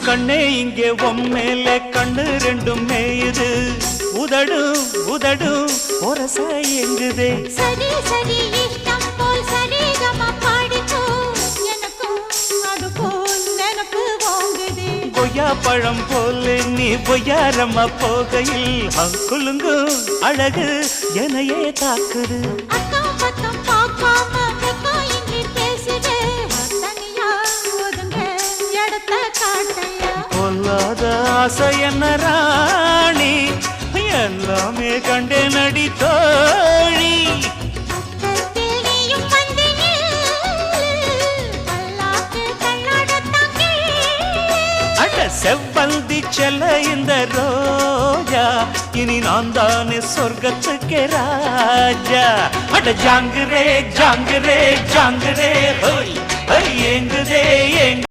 கண்ணே இங்கே உம்மேல கண்ணு ரெண்டும் மேயுது உதடும் உதடும் ஒரச எங்குதே சரி சரி இஷ்டம் போல் சரிகமா பாடிக்கோ எனக்கும் அது போல் நினப்பு வாங்குதே கொய்யா பழம் போல நீ பொய்யாரம்மா போகையில் குலுங்கும் அழகு எனையே தாக்குது அக்கம் பக்கம் பார்க்காம வெக்கம் இன்றி பேசுதே தனியா ஒதுங்க இடத்த காட்டையா பொல்லாத ஆசை என்ன ராணி எல்லாமே கண்டே நடி தோழி பக்கத்தில் நீயும் வந்து பல்லாக்கு கண்ணாடத்தான் அட செவ்வந்தி செல்ல இந்த ரோஜா இனி நான் தானே சொர்க்கத்துக்கு ராஜா அட ஜாங்குரே ஜாங்குரே ஜாங்குரே ஹோய் ஏங்குதே ஏங்க